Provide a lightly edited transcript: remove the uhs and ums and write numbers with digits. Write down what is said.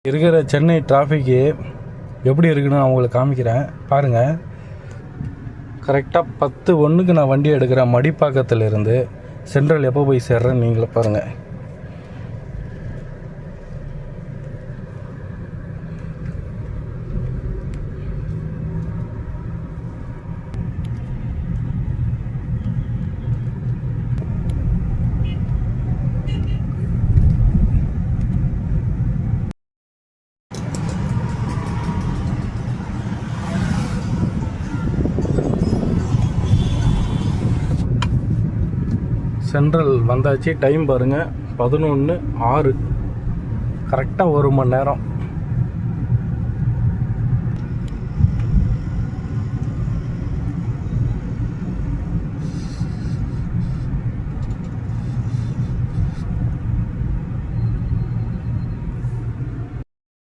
இருக்கிற சென்னை டிராஃபிக்கு எப்படி இருக்குன்னு நான் உங்களுக்கு காமிக்கிறேன் பாருங்கள். கரெக்டாக 10:01 நான் வண்டி எடுக்கிறேன் மடிப்பாக்கத்தில் இருந்து. சென்ட்ரல் எப்போ போய் சேர்றேன்னு நீங்களே பாருங்கள். சென்ட்ரல் வந்தாச்சு. டைம் பாருங்கள் 11:06. கரெக்டாக 1 மணி நேரம்.